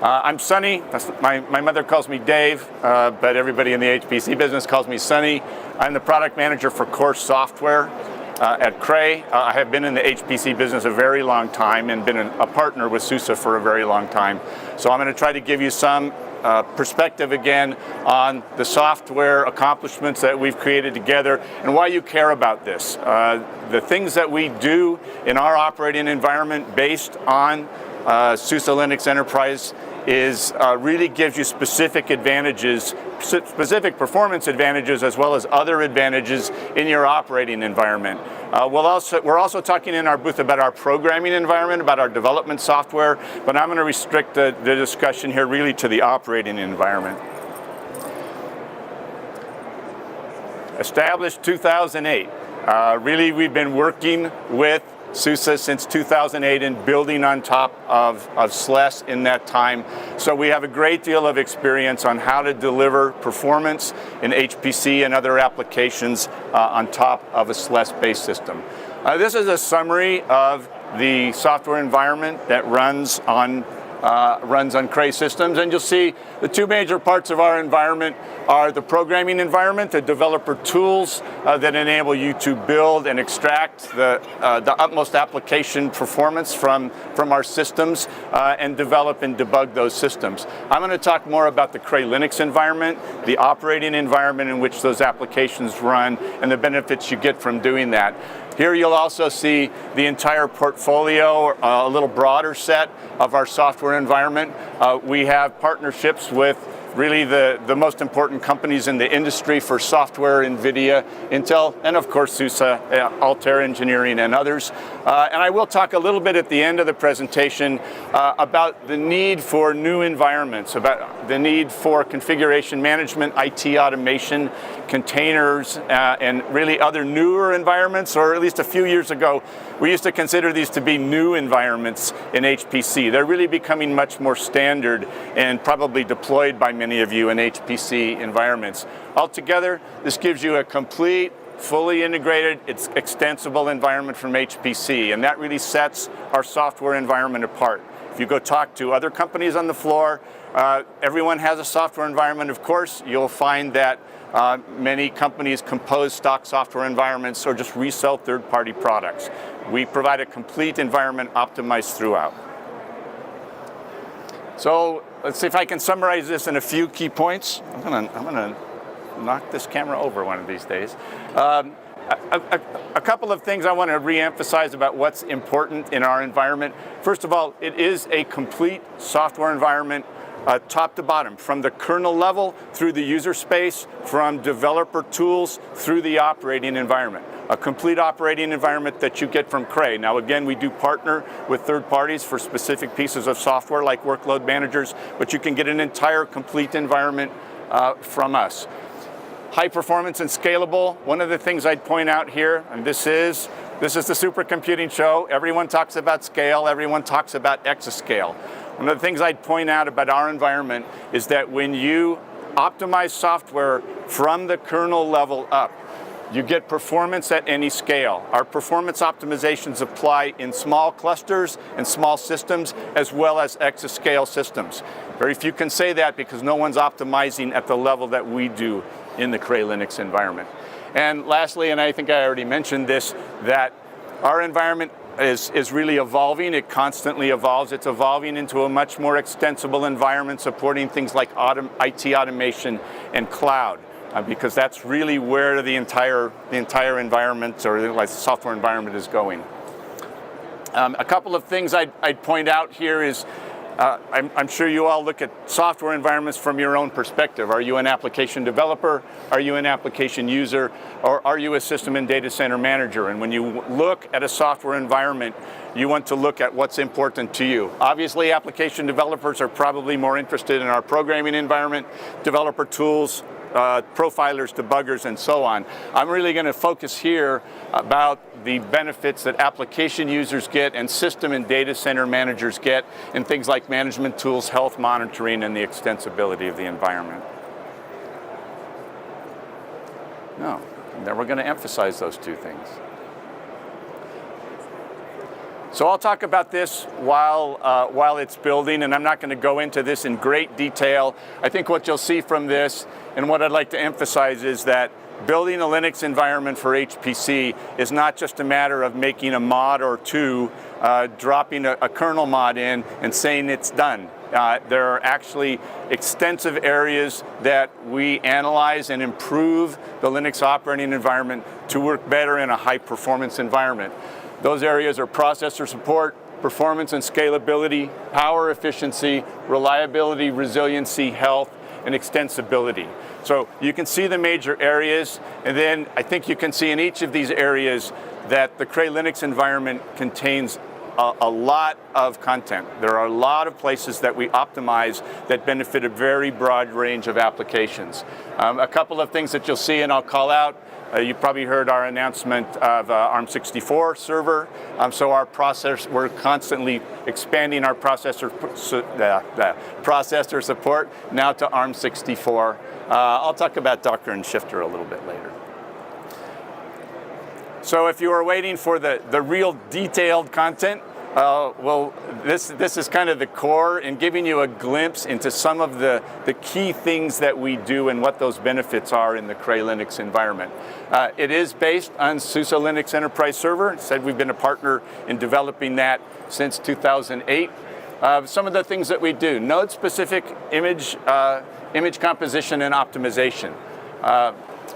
I'm Sonny. My mother calls me Dave, but everybody in the HPC business calls me Sonny. I'm the product manager for core software at Cray. I have been in the HPC business a very long time and been a partner with SUSE for a very long time. So I'm going to try to give you some perspective again on the software accomplishments that we've created together and why you care about this. The things that we do in our operating environment based on SUSE Linux Enterprise really gives you specific advantages, specific performance advantages, as well as other advantages in your operating environment. We're also talking in our booth about our programming environment, about our development software, but I'm going to restrict the discussion here really to the operating environment. Established 2008. Really, we've been working with SUSE since 2008 and building on top of SLES in that time. So we have a great deal of experience on how to deliver performance in HPC and other applications on top of a SLES-based system. This is a summary of the software environment that runs on Cray systems, and you'll see the two major parts of our environment are the programming environment, the developer tools that enable you to build and extract the utmost application performance from our systems and develop and debug those systems. I'm going to talk more about the Cray Linux environment, the operating environment in which those applications run, and the benefits you get from doing that. Here you'll also see the entire portfolio, a little broader set of our software environment. We have partnerships with really the most important companies in the industry for software, NVIDIA, Intel, and of course SUSE, Altair Engineering, and others. And I will talk a little bit at the end of the presentation about the need for new environments, about the need for configuration management, IT automation, containers, and really other newer environments, or at least a few years ago, we used to consider these to be new environments in HPC. They're really becoming much more standard and probably deployed by many of you in HPC environments. Altogether, this gives you a complete, fully integrated, it's extensible environment from HPC, and that really sets our software environment apart. If you go talk to other companies on the floor, everyone has a software environment, of course. You'll find that many companies compose stock software environments or just resell third-party products. We provide a complete environment optimized throughout. So let's see if I can summarize this in a few key points. I'm gonna knock this camera over one of these days. A couple of things I want to re-emphasize about what's important in our environment. First of all, it is a complete software environment, top to bottom, from the kernel level through the user space, from developer tools through the operating environment. A complete operating environment that you get from Cray. Now again, we do partner with third parties for specific pieces of software like workload managers, but you can get an entire complete environment from us. High performance and scalable. One of the things I'd point out here, and this is the supercomputing show. Everyone talks about scale, everyone talks about exascale. One of the things I'd point out about our environment is that when you optimize software from the kernel level up, you get performance at any scale. Our performance optimizations apply in small clusters and small systems, as well as exascale systems. Very few can say that because no one's optimizing at the level that we do in the Cray Linux environment. And lastly, and I think I already mentioned this, that our environment is really evolving. It constantly evolves. It's evolving into a much more extensible environment supporting things like IT automation and cloud. Because that's really where the entire environment, or the software environment, is going. A couple of things I'd point out here is, I'm sure you all look at software environments from your own perspective. Are you an application developer? Are you an application user? Or are you a system and data center manager? And when you look at a software environment, you want to look at what's important to you. Obviously, application developers are probably more interested in our programming environment, developer tools, profilers, debuggers, and so on. I'm really going to focus here about the benefits that application users get and system and data center managers get in things like management tools, health monitoring, and the extensibility of the environment. No, and then we're going to emphasize those two things. So I'll talk about this while it's building, and I'm not going to go into this in great detail. I think what you'll see from this, and what I'd like to emphasize, is that building a Linux environment for HPC is not just a matter of making a mod or two, dropping a kernel mod in and saying it's done. There are actually extensive areas that we analyze and improve the Linux operating environment to work better in a high-performance environment. Those areas are processor support, performance and scalability, power efficiency, reliability, resiliency, health, and extensibility. So you can see the major areas, and then I think you can see in each of these areas that the Cray Linux environment contains a lot of content. There are a lot of places that we optimize that benefit a very broad range of applications. A couple of things that you'll see and I'll call out. You probably heard our announcement of ARM64 server. So our processor, we're constantly expanding our processor support now to ARM64. I'll talk about Docker and Shifter a little bit later. So if you are waiting for the real detailed content, well, this is kind of the core and giving you a glimpse into some of the key things that we do and what those benefits are in the Cray Linux environment. It is based on SUSE Linux Enterprise Server. Said we've been a partner in developing that since 2008. Some of the things that we do: node-specific image composition and optimization.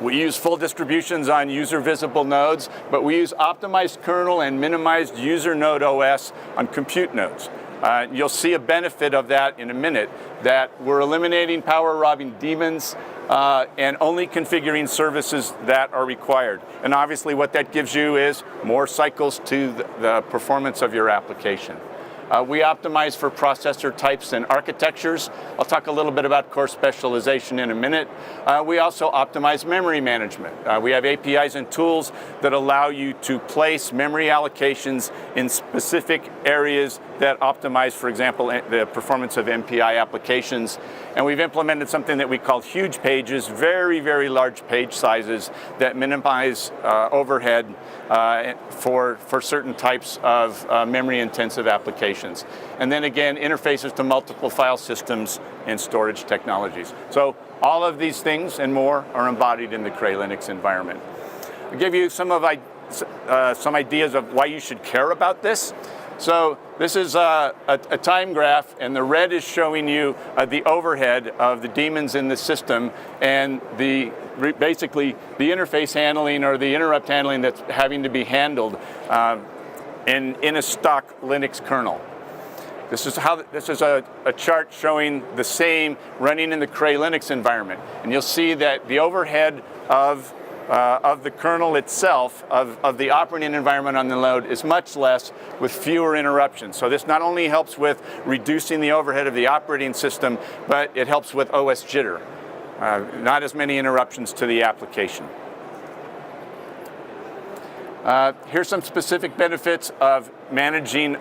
We use full distributions on user-visible nodes, but we use optimized kernel and minimized user node OS on compute nodes. You'll see a benefit of that in a minute, that we're eliminating power-robbing daemons and only configuring services that are required. And obviously what that gives you is more cycles to the performance of your application. We optimize for processor types and architectures. I'll talk a little bit about core specialization in a minute. We also optimize memory management. We have APIs and tools that allow you to place memory allocations in specific areas that optimize, for example, the performance of MPI applications. And we've implemented something that we call huge pages, very, very large page sizes that minimize overhead for certain types of memory-intensive applications. And then again, interfaces to multiple file systems and storage technologies. So all of these things and more are embodied in the Cray Linux environment. I'll give you some ideas of why you should care about this. So this is a time graph, and the red is showing you the overhead of the daemons in the system, and basically the interface handling or the interrupt handling that's having to be handled in a stock Linux kernel. This is a chart showing the same running in the Cray Linux environment, and you'll see that the overhead of the kernel itself, of the operating environment on the load, is much less with fewer interruptions. So this not only helps with reducing the overhead of the operating system, but it helps with OS jitter. Not as many interruptions to the application. Here's some specific benefits of managing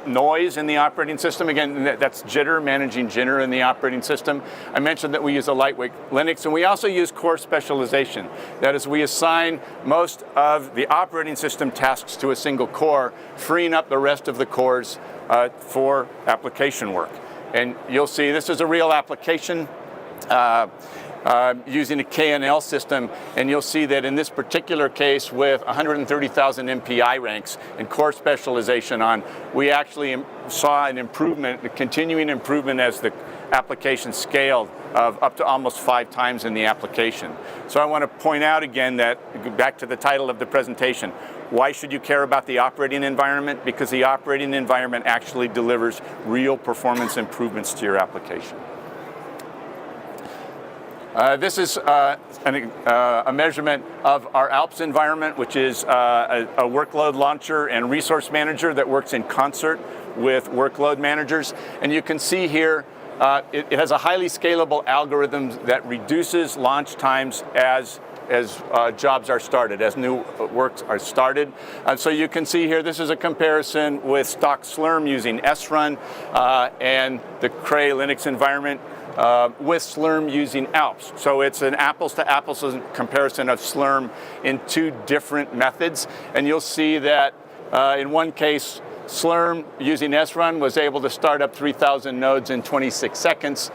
noise in the operating system. Again, that's jitter, managing jitter in the operating system. I mentioned that we use a lightweight Linux, and we also use core specialization. That is, we assign most of the operating system tasks to a single core, freeing up the rest of the cores for application work. And you'll see this is a real application using a KNL system, and you'll see that in this particular case with 130,000 MPI ranks and core specialization on, we actually saw an improvement, a continuing improvement as the application scaled of up to almost 5 times in the application. So I want to point out again that, back to the title of the presentation, why should you care about the operating environment? Because the operating environment actually delivers real performance improvements to your application. This is a measurement of our alps environment, which is a workload launcher and resource manager that works in concert with workload managers. And you can see here, it has a highly scalable algorithm that reduces launch times as jobs are started, as new works are started. So you can see here, this is a comparison with stock Slurm using srun and the Cray Linux environment with Slurm using alps. So it's an apples-to-apples comparison of Slurm in 2 different methods. And you'll see that in one case, Slurm, using SRun, was able to start up 3,000 nodes in 26 seconds.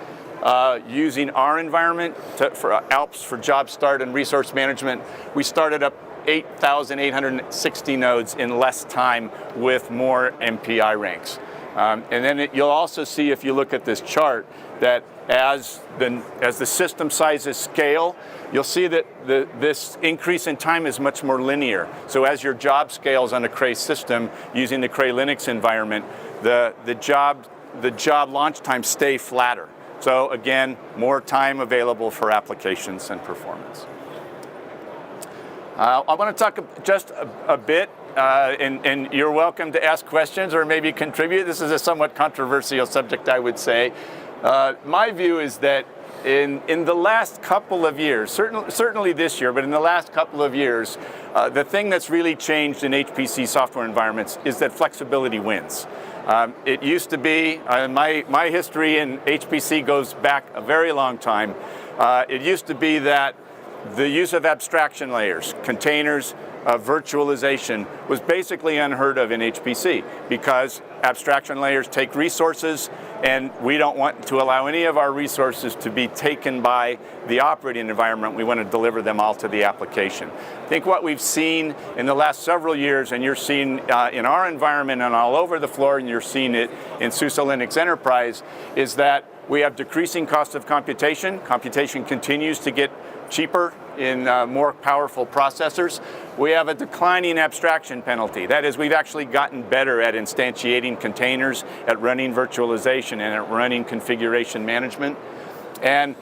Using our environment for alps for job start and resource management, we started up 8,860 nodes in less time with more MPI ranks. And then you'll also see, if you look at this chart, that as the system sizes scale, you'll see that this increase in time is much more linear. So as your job scales on a Cray system using the Cray Linux environment, the job launch times stay flatter. So again, more time available for applications and performance. I want to talk just a bit, and you're welcome to ask questions or maybe contribute. This is a somewhat controversial subject, I would say. My view is that in the last couple of years, certainly this year, but in the last couple of years, the thing that's really changed in HPC software environments is that flexibility wins. It used to be, my history in HPC goes back a very long time. It used to be that the use of abstraction layers, containers, virtualization was basically unheard of in HPC because abstraction layers take resources, and we don't want to allow any of our resources to be taken by the operating environment. We want to deliver them all to the application. I think what we've seen in the last several years, and you're seeing in our environment and all over the floor, and you're seeing it in SUSE Linux Enterprise, is that we have decreasing costs of computation. Computation continues to get cheaper in more powerful processors. We have a declining abstraction penalty. That is, we've actually gotten better at instantiating containers, at running virtualization, and at running configuration management. And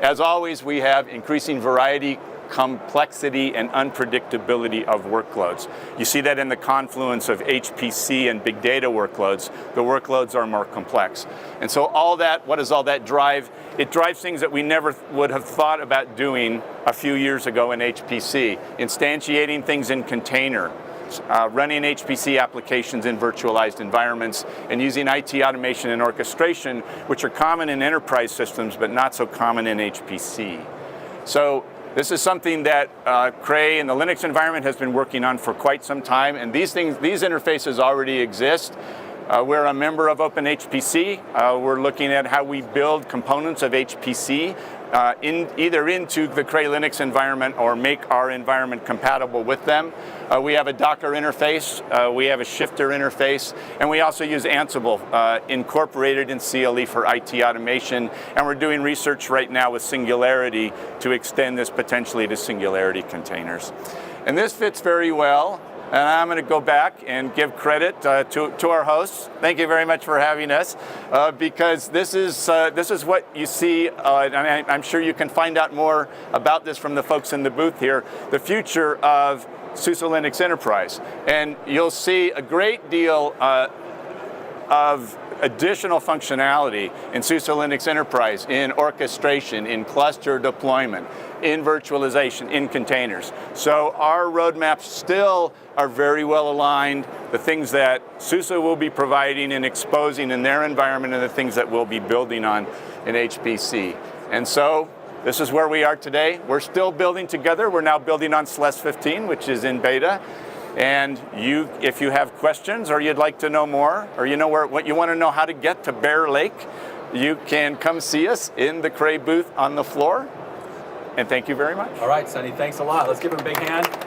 as always, we have increasing variety, complexity, and unpredictability of workloads. You see that in the confluence of HPC and big data workloads. The workloads are more complex. And so all that, what does all that drive? It drives things that we never would have thought about doing a few years ago in HPC. Instantiating things in container, running HPC applications in virtualized environments, and using IT automation and orchestration, which are common in enterprise systems, but not so common in HPC. So this is something that Cray and the Linux environment has been working on for quite some time, and these interfaces already exist. We're a member of OpenHPC. We're looking at how we build components of HPC either into the Cray Linux environment or make our environment compatible with them. We have a Docker interface, we have a shifter interface, and we also use Ansible incorporated in CLE for IT automation, and we're doing research right now with Singularity to extend this potentially to Singularity containers. And this fits very well. And I'm going to go back and give credit to our hosts. Thank you very much for having us, because this is what you see, and I'm sure you can find out more about this from the folks in the booth here, the future of SUSE Linux Enterprise. And you'll see a great deal of additional functionality in SUSE Linux Enterprise, in orchestration, in cluster deployment, in virtualization, in containers. So our roadmaps still are very well aligned. The things that SUSE will be providing and exposing in their environment and the things that we'll be building on in HPC. And so this is where we are today. We're still building together. We're now building on SLES 15, which is in beta. And if you have questions or you'd like to know more, or you know what you want to know how to get to Bear Lake, you can come see us in the Cray booth on the floor. And thank you very much. All right, Sonny, thanks a lot. Let's give him a big hand.